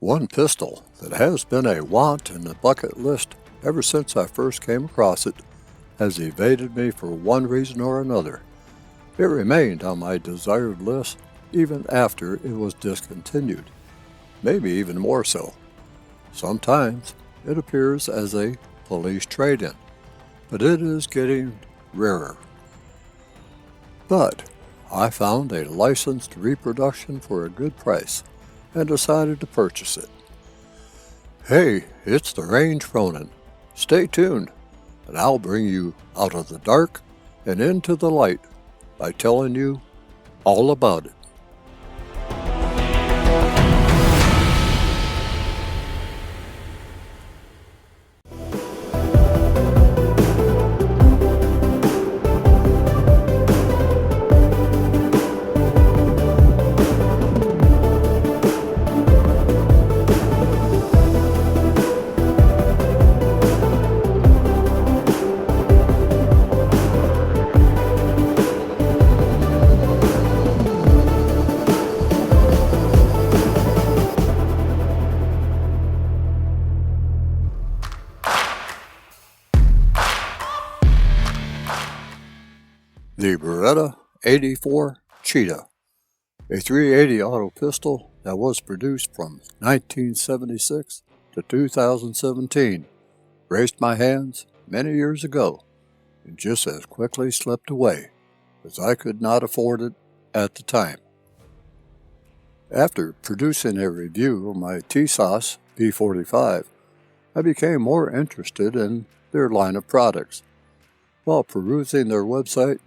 One pistol that has been a want in the bucket list ever since I first came across it has evaded me for one reason or another. It remained on my desired list even after it was discontinued, maybe even more so. Sometimes it appears as a police trade-in, but it is getting rarer. But I found a licensed reproduction for a good price and decided to purchase it. Hey, it's the Range Ronin. Stay tuned, and I'll bring you out of the dark and into the light by telling you all about it. The Beretta 84 Cheetah, a .380 auto pistol that was produced from 1976 to 2017, graced my hands many years ago and just as quickly slipped away as I could not afford it at the time. After producing a review of my Tisas P45, I became more interested in their line of products. While perusing their website,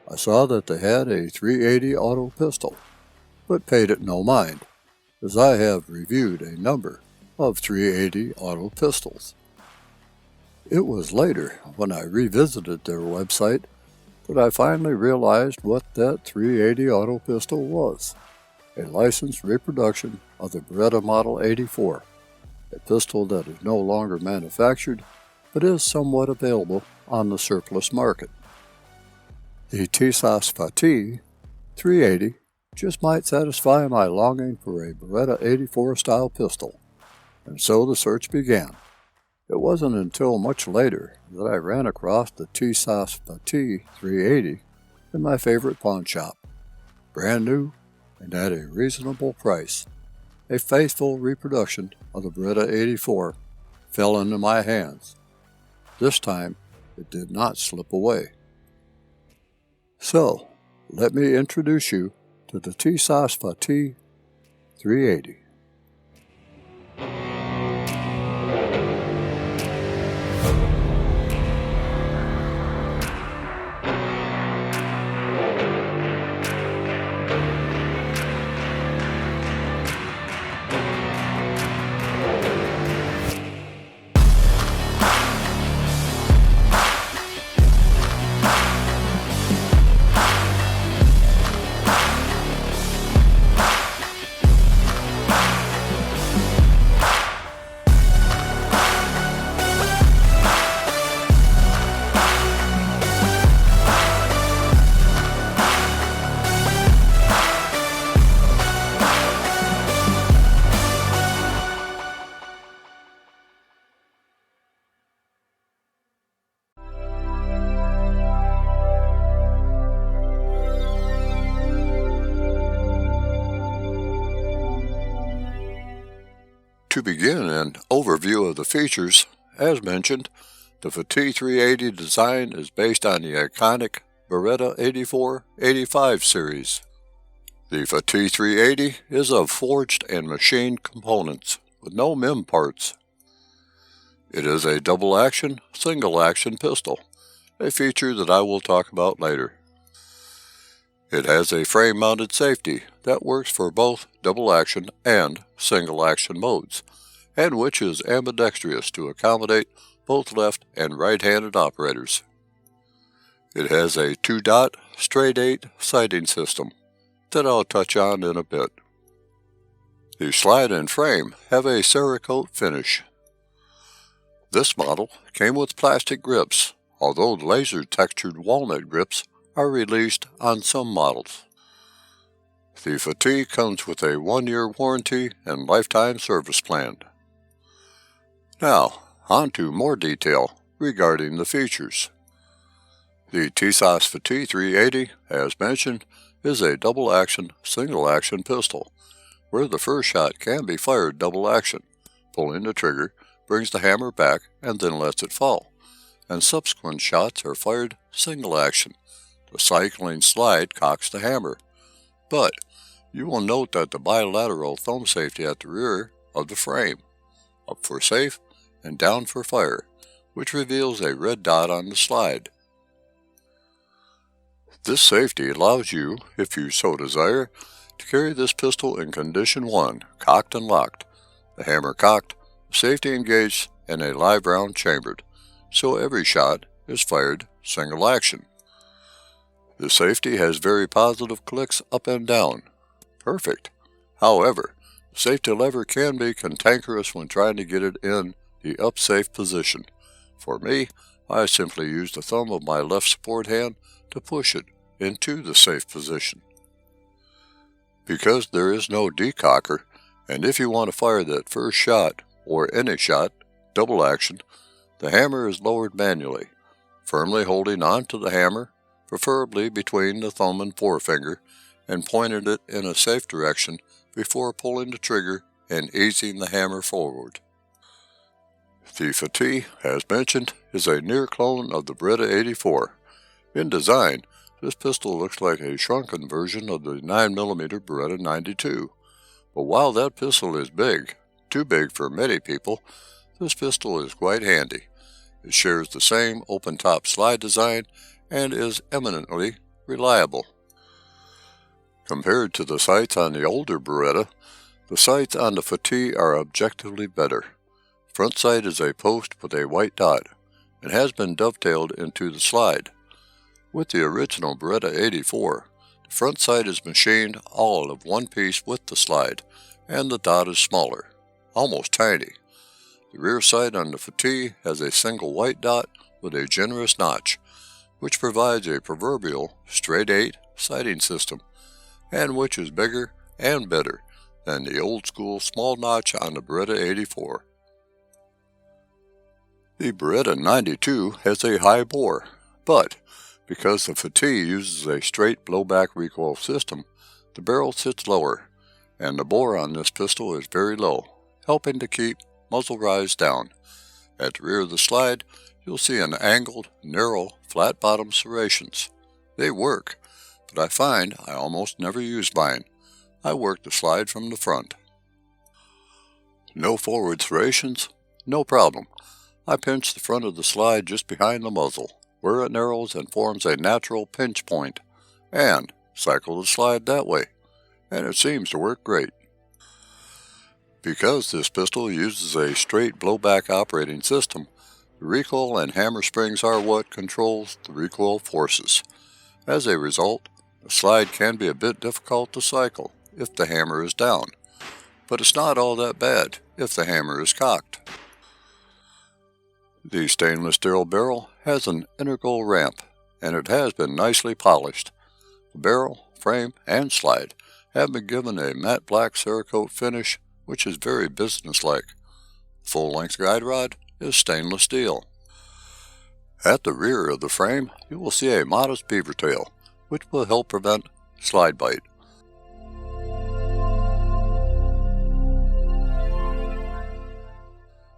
I saw that they had a .380 auto pistol, but paid it no mind, as I have reviewed a number of .380 auto pistols. It was later, when I revisited their website, that I finally realized what that .380 auto pistol was: a licensed reproduction of the Beretta Model 84, a pistol that is no longer manufactured, but is somewhat available on the surplus market. The Tisas Fatih 380 just might satisfy my longing for a Beretta 84 style pistol, and so the search began. It wasn't until much later that I ran across the Tisas Fatih 380 in my favorite pawn shop, brand new and at a reasonable price. A faithful reproduction of the Beretta 84 fell into my hands. This time it did not slip away. So, let me introduce you to the Tisas Fatih 380. To begin an overview of the features, as mentioned, the Fatih 380 design is based on the iconic Beretta 84-85 series. The Fatih 380 is of forged and machined components, with no MIM parts. It is a double-action, single-action pistol, a feature that I will talk about later. It has a frame-mounted safety that works for both double-action and single-action modes, and which is ambidextrous to accommodate both left and right-handed operators. It has a 2-dot straight-8 sighting system that I'll touch on in a bit. The slide and frame have a Cerakote finish. This model came with plastic grips, although laser-textured walnut grips are released on some models. The Fatih comes with a 1-year warranty and lifetime service plan. Now, on to more detail regarding the features. The Tisas Fatih 380, as mentioned, is a double-action, single-action pistol, where the first shot can be fired double-action. Pulling the trigger brings the hammer back and then lets it fall, and subsequent shots are fired single-action. The cycling slide cocks the hammer, but you will note that the bilateral thumb safety at the rear of the frame, up for safe and down for fire, which reveals a red dot on the slide. This safety allows you, if you so desire, to carry this pistol in condition 1, cocked and locked, the hammer cocked, the safety engaged, and a live round chambered, so every shot is fired single action. The safety has very positive clicks up and down. Perfect. However, the safety lever can be cantankerous when trying to get it in the up safe position. For me, I simply use the thumb of my left support hand to push it into the safe position. Because there is no decocker, and if you want to fire that first shot, or any shot, double action, the hammer is lowered manually, firmly holding onto the hammer, preferably between the thumb and forefinger, and pointed it in a safe direction before pulling the trigger and easing the hammer forward. The Fatih, as mentioned, is a near clone of the Beretta 84. In design, this pistol looks like a shrunken version of the 9mm Beretta 92. But while that pistol is big, too big for many people, this pistol is quite handy. It shares the same open-top slide design and is eminently reliable. Compared to the sights on the older Beretta, the sights on the Fatih are objectively better. Front sight is a post with a white dot and has been dovetailed into the slide. With the original Beretta 84, the front sight is machined all of one piece with the slide, and the dot is smaller, almost tiny. The rear sight on the Fatih has a single white dot with a generous notch, which provides a proverbial straight 8 sighting system, and which is bigger and better than the old school small notch on the Beretta 84. The Beretta 92 has a high bore, but because the Fatih uses a straight blowback recoil system, the barrel sits lower, and the bore on this pistol is very low, helping to keep muzzle rise down. At the rear of the slide, you'll see an angled, narrow, flat-bottom serrations. They work, but I find I almost never use mine. I work the slide from the front. No forward serrations? No problem. I pinch the front of the slide just behind the muzzle, where it narrows and forms a natural pinch point, and cycle the slide that way, and it seems to work great. Because this pistol uses a straight blowback operating system, the recoil and hammer springs are what controls the recoil forces. As a result, the slide can be a bit difficult to cycle if the hammer is down, but it's not all that bad if the hammer is cocked. The stainless steel barrel has an integral ramp, and it has been nicely polished. The barrel, frame, and slide have been given a matte black Cerakote finish, which is very businesslike. The full-length guide rod is stainless steel. At the rear of the frame, you will see a modest beaver tail, which will help prevent slide bite.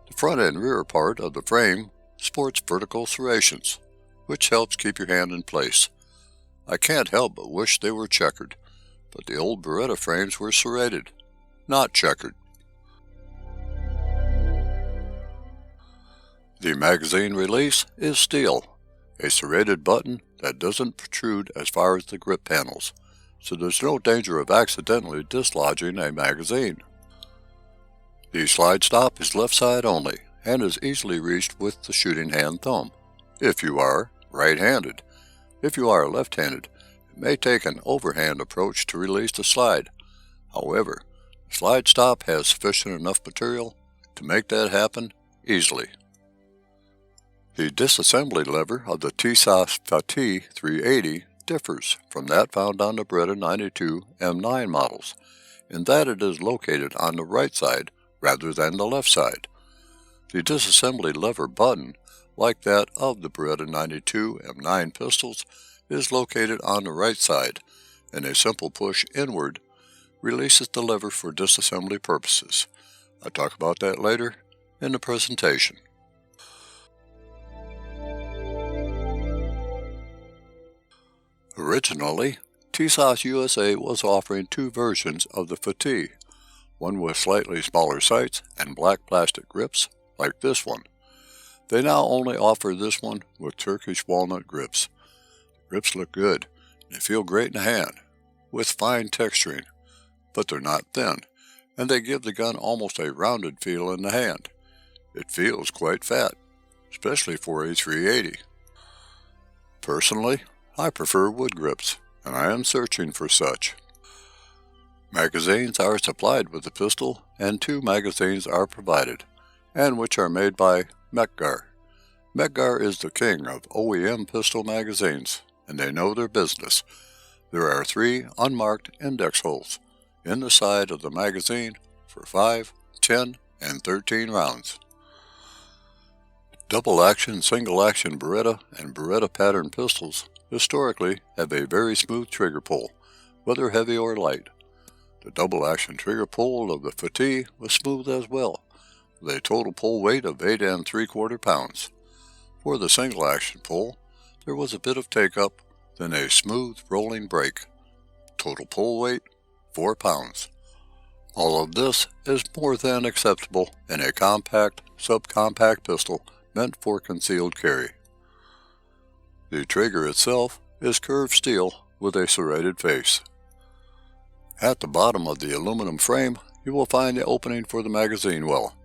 The front and rear part of the frame sports vertical serrations, which helps keep your hand in place. I can't help but wish they were checkered, but the old Beretta frames were serrated, not checkered. The magazine release is steel, a serrated button that doesn't protrude as far as the grip panels, so there's no danger of accidentally dislodging a magazine. The slide stop is left side only and is easily reached with the shooting hand thumb, if you are right-handed. If you are left-handed, it may take an overhand approach to release the slide. However, the slide stop has sufficient enough material to make that happen easily. The disassembly lever of the Tisas Fatih 380 differs from that found on the Beretta 92 M9 models, in that it is located on the right side rather than the left side. The disassembly lever button, like that of the Beretta 92 M9 pistols, is located on the right side, and a simple push inward releases the lever for disassembly purposes. I'll talk about that later in the presentation. Originally, Tisas USA was offering two versions of the Fatih, one with slightly smaller sights and black plastic grips, like this one. They now only offer this one with Turkish walnut grips. The grips look good, and they feel great in the hand, with fine texturing, but they're not thin, and they give the gun almost a rounded feel in the hand. It feels quite fat, especially for a .380. Personally, I prefer wood grips, and I am searching for such. Magazines are supplied with the pistol, and 2 magazines are provided, and which are made by Mekgar. Mekgar is the king of OEM pistol magazines, and they know their business. There are 3 unmarked index holes in the side of the magazine for 5, 10, and 13 rounds. Double-action, single-action Beretta and Beretta pattern pistols historically have a very smooth trigger pull, whether heavy or light. The double-action trigger pull of the Fatih was smooth as well, with a total pull weight of 8 3/4 pounds. For the single-action pull, there was a bit of take-up, then a smooth rolling break. Total pull weight, 4 pounds. All of this is more than acceptable in a compact, subcompact pistol meant for concealed carry. The trigger itself is curved steel with a serrated face. At the bottom of the aluminum frame, you will find the opening for the magazine well,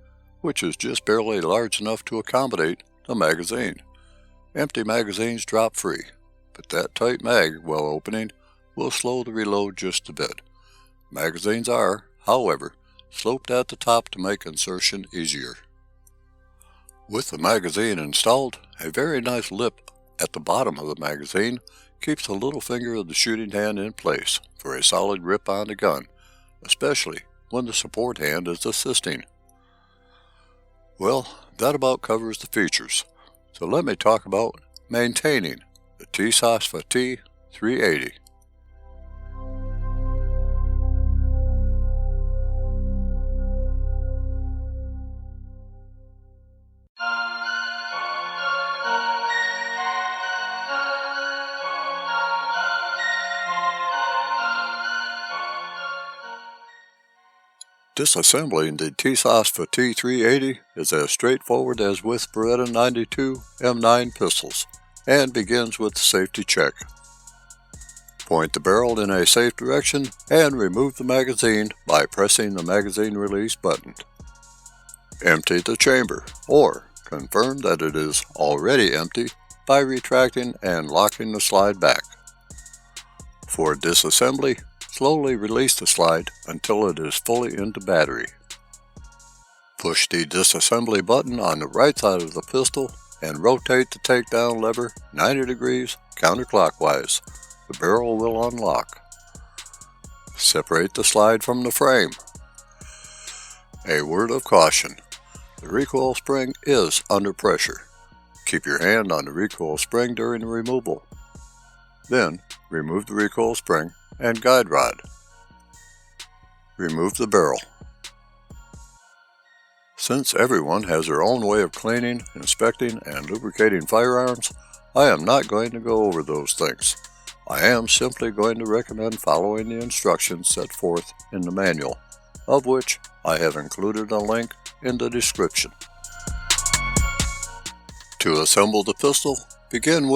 which is just barely large enough to accommodate the magazine. Empty magazines drop free, but that tight mag well opening will slow the reload just a bit. Magazines are, however, sloped at the top to make insertion easier. With the magazine installed, a very nice lip at the bottom of the magazine keeps the little finger of the shooting hand in place for a solid grip on the gun, especially when the support hand is assisting. Well, that about covers the features, so let me talk about maintaining the Tisas Fatih 380. Disassembling the Tisas Fatih 380 is as straightforward as with Beretta 92 M9 pistols, and begins with the safety check. Point the barrel in a safe direction and remove the magazine by pressing the magazine release button. Empty the chamber, or confirm that it is already empty by retracting and locking the slide back. For disassembly, slowly release the slide until it is fully into battery. Push the disassembly button on the right side of the pistol and rotate the takedown lever 90 degrees counterclockwise. The barrel will unlock. Separate the slide from the frame. A word of caution: the recoil spring is under pressure. Keep your hand on the recoil spring during the removal. Then, remove the recoil spring and guide rod. Remove the barrel. Since everyone has their own way of cleaning, inspecting, and lubricating firearms, I am not going to go over those things. I am simply going to recommend following the instructions set forth in the manual, of which I have included a link in the description. To assemble the pistol, begin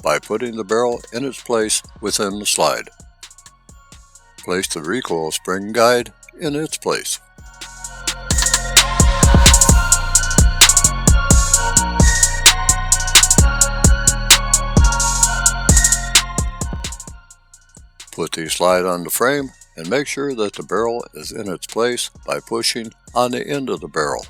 by putting the barrel in its place within the slide. Place the recoil spring guide in its place. Put the slide on the frame and make sure that the barrel is in its place by pushing on the end of the barrel.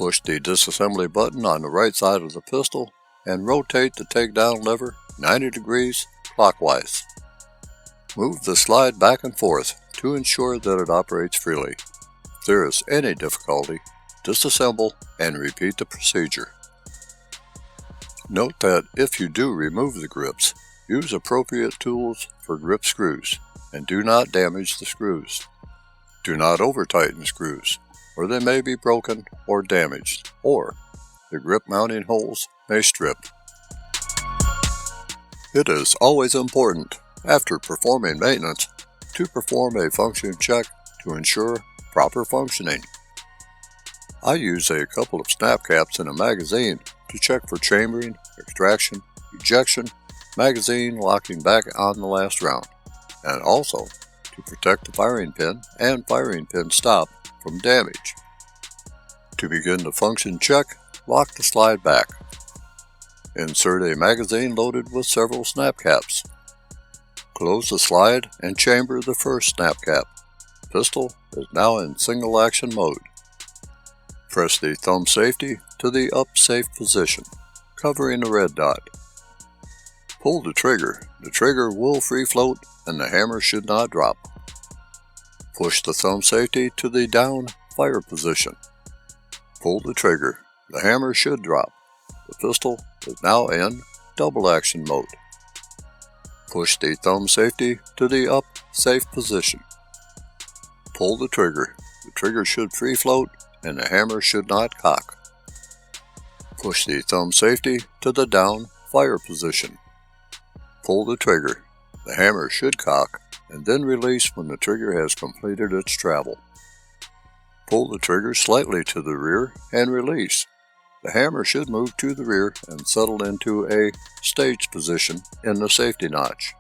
Push the disassembly button on the right side of the pistol and rotate the takedown lever 90 degrees clockwise. Move the slide back and forth to ensure that it operates freely. If there is any difficulty, disassemble and repeat the procedure. Note that if you do remove the grips, use appropriate tools for grip screws and do not damage the screws. Do not over-tighten screws, or they may be broken or damaged, or the grip mounting holes may strip. It is always important, after performing maintenance, to perform a function check to ensure proper functioning. I use a couple of snap caps in a magazine to check for chambering, extraction, ejection, magazine locking back on the last round, and also to protect the firing pin and firing pin stop from damage. To begin the function check, lock the slide back. Insert a magazine loaded with several snap caps. Close the slide and chamber the first snap cap. Pistol is now in single action mode. Press the thumb safety to the up safe position, covering the red dot. Pull the trigger. The trigger will free float and the hammer should not drop. Push the thumb safety to the down fire position. Pull the trigger. The hammer should drop. The pistol is now in double action mode. Push the thumb safety to the up safe position. Pull the trigger. The trigger should free float and the hammer should not cock. Push the thumb safety to the down fire position. Pull the trigger. The hammer should cock and then release when the trigger has completed its travel. Pull the trigger slightly to the rear and release. The hammer should move to the rear and settle into a staged position in the safety notch.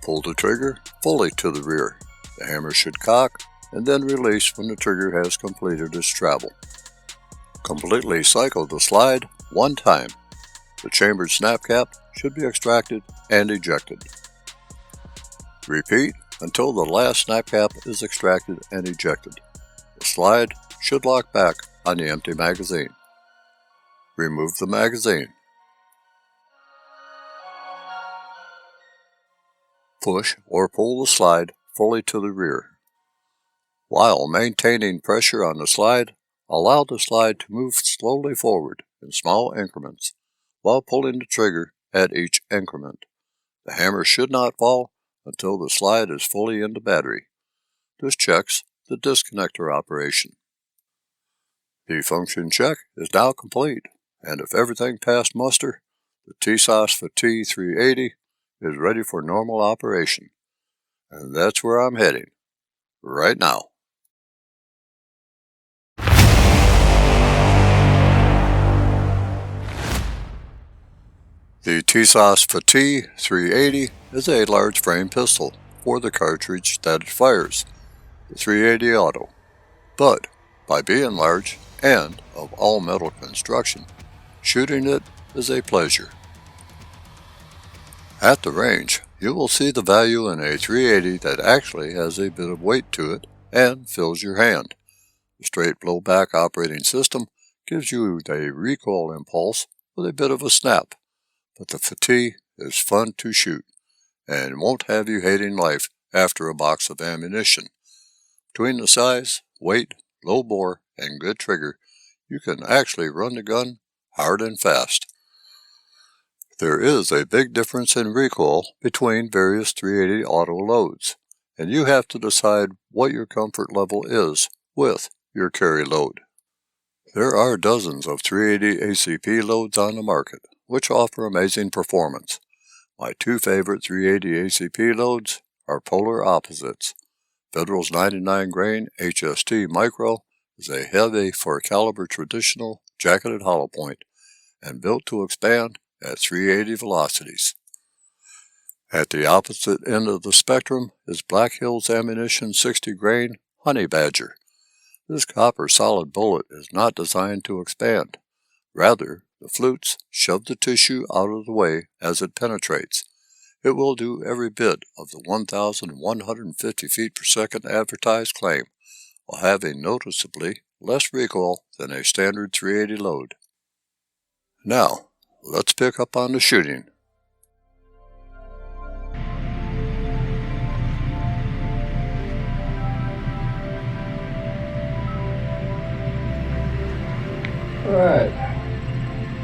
Pull the trigger fully to the rear. The hammer should cock and then release when the trigger has completed its travel. Completely cycle the slide one time. The chambered snap cap should be extracted and ejected. Repeat until the last snap cap is extracted and ejected. The slide should lock back on the empty magazine. Remove the magazine. Push or pull the slide fully to the rear. While maintaining pressure on the slide, allow the slide to move slowly forward in small increments while pulling the trigger at each increment. The hammer should not fall until the slide is fully into battery. This checks the disconnector operation. The function check is now complete, and if everything passed muster, the Tisas Fatih 380 is ready for normal operation. And that's where I'm heading, right now. The Tisas Fatih 380 is a large frame pistol for the cartridge that it fires, the 380 Auto. But by being large and of all metal construction, shooting it is a pleasure. At the range, you will see the value in a 380 that actually has a bit of weight to it and fills your hand. The straight blowback operating system gives you a recoil impulse with a bit of a snap, but the Fatih is fun to shoot and won't have you hating life after a box of ammunition. Between the size, weight, low bore, and good trigger, you can actually run the gun hard and fast. There is a big difference in recoil between various 380 auto loads, and you have to decide what your comfort level is with your carry load. There are dozens of 380 ACP loads on the market, which offer amazing performance. My two favorite 380 ACP loads are polar opposites. Federal's 99 grain HST Micro is a heavy 4-caliber traditional jacketed hollow point and built to expand at 380 velocities. At the opposite end of the spectrum is Black Hills Ammunition 60 grain Honey Badger. This copper solid bullet is not designed to expand. Rather, the flutes shove the tissue out of the way as it penetrates. It will do every bit of the 1,150 feet per second advertised claim, while having noticeably less recoil than a standard 380 load. Now, let's pick up on the shooting. Alright,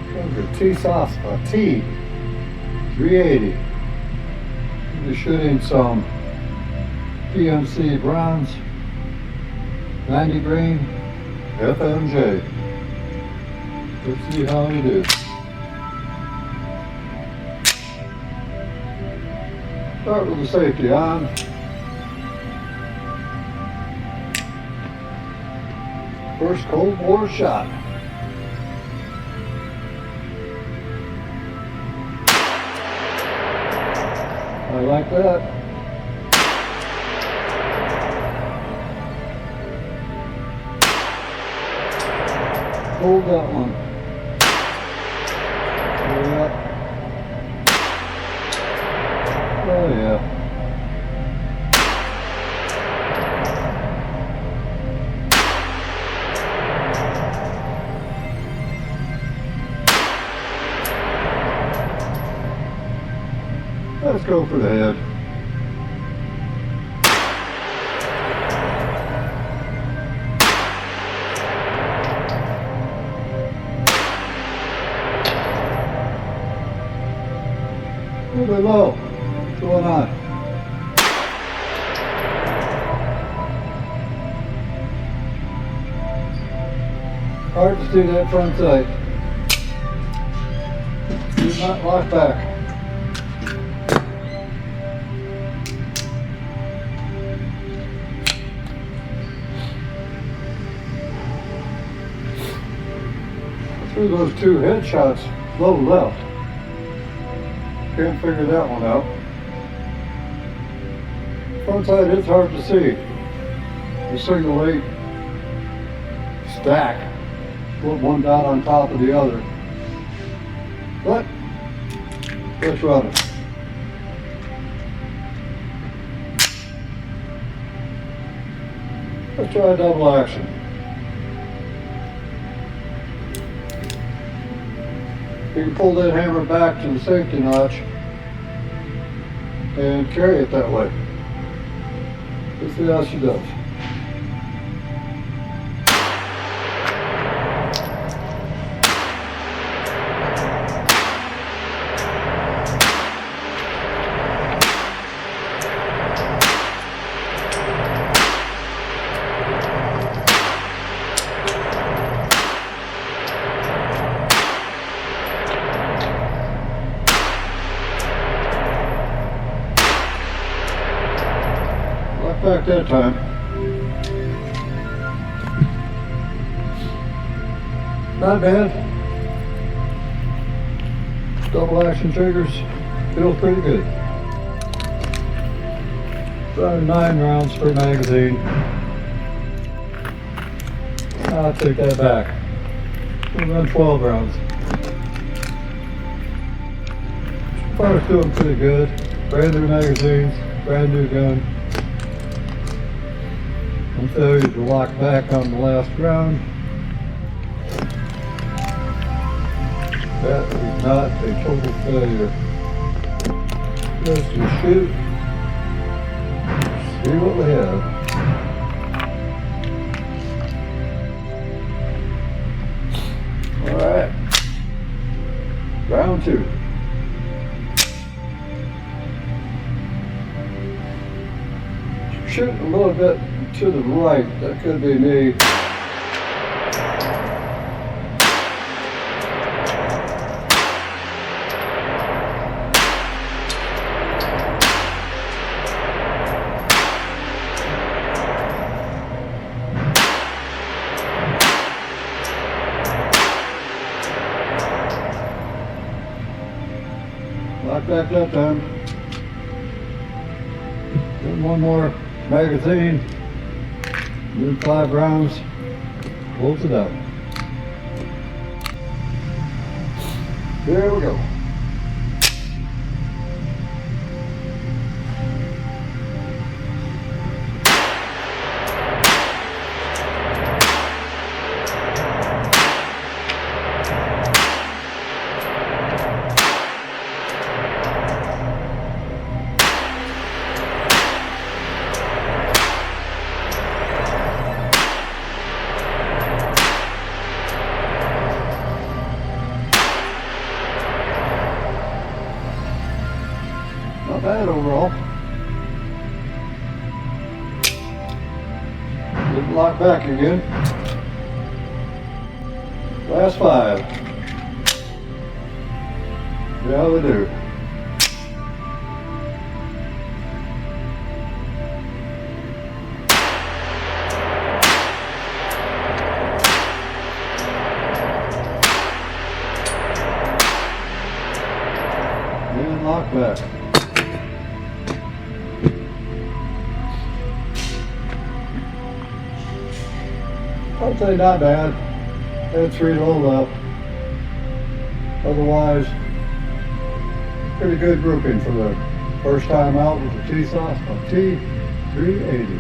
here's the Tisas Fatih 380. We'll be shooting some PMC bronze 90 grain FMJ. Let's see how we do. Start with the safety on. First Cold War shot. I like that. Hold that one. Yeah. Oh yeah. Let's go for the head. A little bit low. What's going on? Hard to see that front sight. Do not lock back. Through those two headshots, low left. Can't figure that one out. Front side, it's hard to see. The single 8 stack, put one dot on top of the other. But let's run it. Let's try a double action. You can pull that hammer back to the safety notch and carry it that way. Let's see how she does. Back that time. Not bad. Double action triggers. Feels pretty good. About 9 rounds per magazine. I'll take that back. We'll run 12 rounds. Fire's doing pretty good. Brand new magazines, brand new gun. Failure to lock back on the last round. That is not a total failure. Just to shoot. See what we have. Alright. Round 2. Shooting a little bit to the right, that could be me. Lock back that time. Then one more magazine. New 5 rounds, close it out. There we go. Not bad overall. Didn't lock back again. Last 5. Yeah, we do. And lock back. I'd say not bad. Had 3 to hold up. Otherwise, pretty good grouping for the first time out with the Tisas Fatih 380.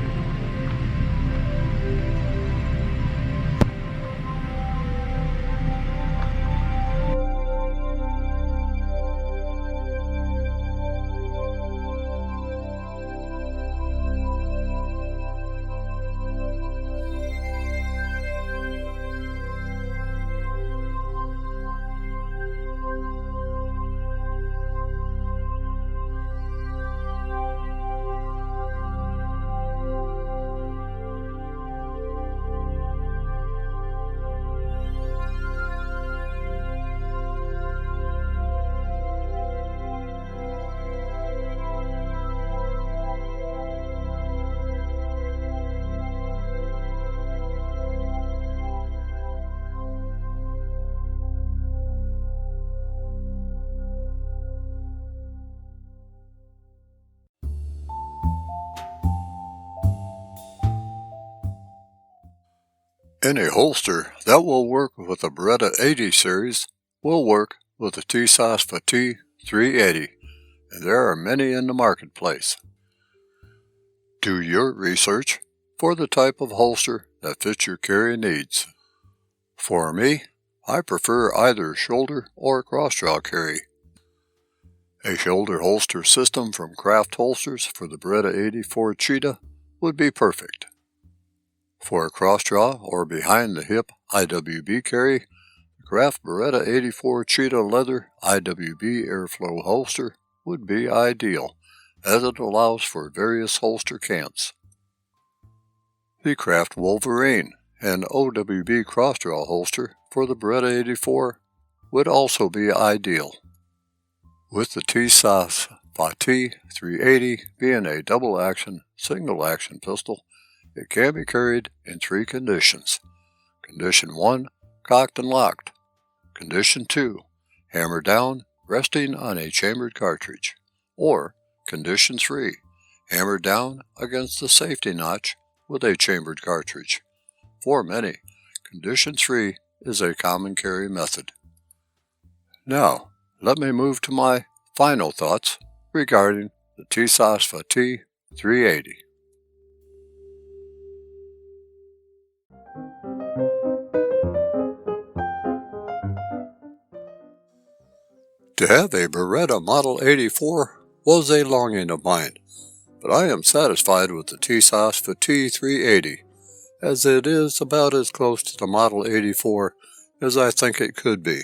Any holster that will work with the Beretta 80 series will work with the Tisas Fatih 380, and there are many in the marketplace. Do your research for the type of holster that fits your carry needs. For me, I prefer either shoulder or cross-draw carry. A shoulder holster system from Craft Holsters for the Beretta 84 Cheetah would be perfect. For a cross-draw or behind-the-hip IWB carry, the Craft Beretta 84 Cheetah Leather IWB Airflow holster would be ideal, as it allows for various holster cants. The Craft Wolverine and OWB cross-draw holster for the Beretta 84 would also be ideal. With the Tisas Fatih 380 being a double-action, single-action pistol, it can be carried in 3 conditions. Condition 1, cocked and locked. Condition 2, hammer down, resting on a chambered cartridge. Or Condition 3, hammer down against the safety notch with a chambered cartridge. For many, Condition 3 is a common carry method. Now, let me move to my final thoughts regarding the Tisas Fatih 380. To have a Beretta Model 84 was a longing of mine, but I am satisfied with the Tisas Fatih 380, as it is about as close to the Model 84 as I think it could be.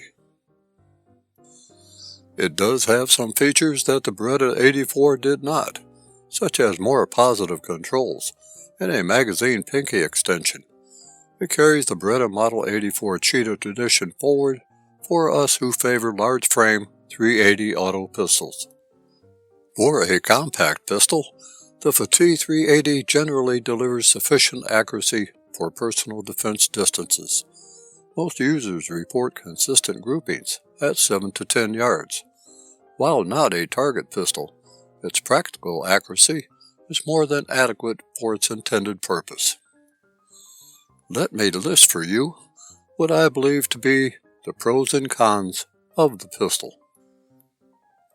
It does have some features that the Beretta 84 did not, such as more positive controls and a magazine pinky extension. It carries the Beretta Model 84 Cheetah tradition forward for us who favor large frame 380 auto pistols. For a compact pistol, the Fatih 380 generally delivers sufficient accuracy for personal defense distances. Most users report consistent groupings at 7 to 10 yards. While not a target pistol, its practical accuracy is more than adequate for its intended purpose. Let me list for you what I believe to be the pros and cons of the pistol.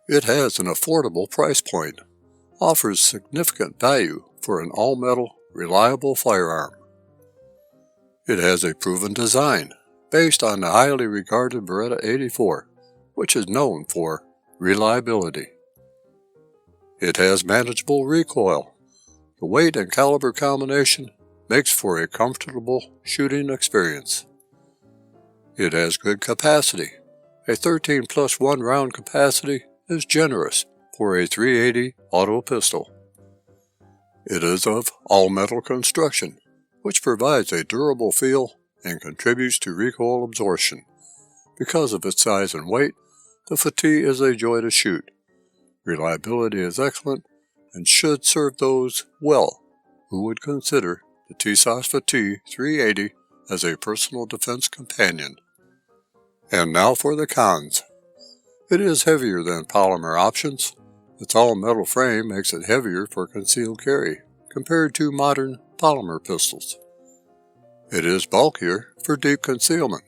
It has an affordable price point, offers significant value for an all-metal, reliable firearm. It has a proven design based on the highly regarded Beretta 84, which is known for reliability. It has manageable recoil. The weight and caliber combination makes for a comfortable shooting experience. It has good capacity. A 13 plus 1 round capacity is generous for a 380 auto pistol. It is of all-metal construction, which provides a durable feel and contributes to recoil absorption. Because of its size and weight, the Fatih is a joy to shoot. Reliability is excellent and should serve those well who would consider the Tisas Fatih 380 as a personal defense companion. And now for the cons. It is heavier than polymer options. Its all-metal frame makes it heavier for concealed carry compared to modern polymer pistols. It is bulkier for deep concealment.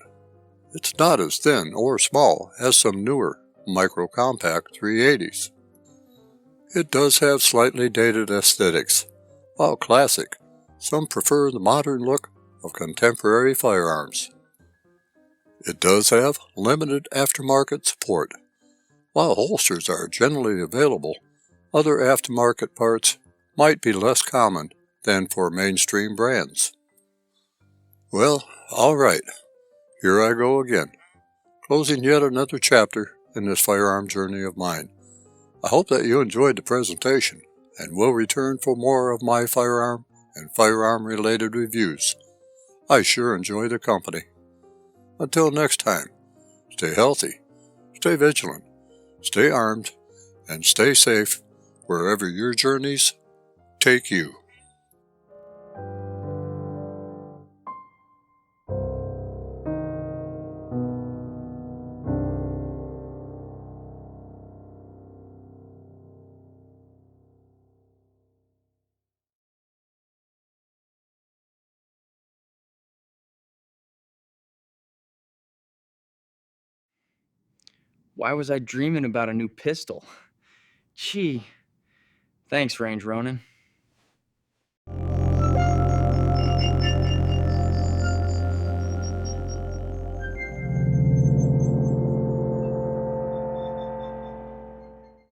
It's not as thin or small as some newer micro-compact 380s. It does have slightly dated aesthetics. While classic, some prefer the modern look of contemporary firearms. It does have limited aftermarket support. While holsters are generally available, other aftermarket parts might be less common than for mainstream brands. Well, all right, here I go again, closing yet another chapter in this firearm journey of mine. I hope that you enjoyed the presentation and will return for more of my firearm and firearm-related reviews. I sure enjoy the company. Until next time, stay healthy, stay vigilant, stay armed, and stay safe wherever your journeys take you. Why was I dreaming about a new pistol? Gee. Thanks, Range Ronin.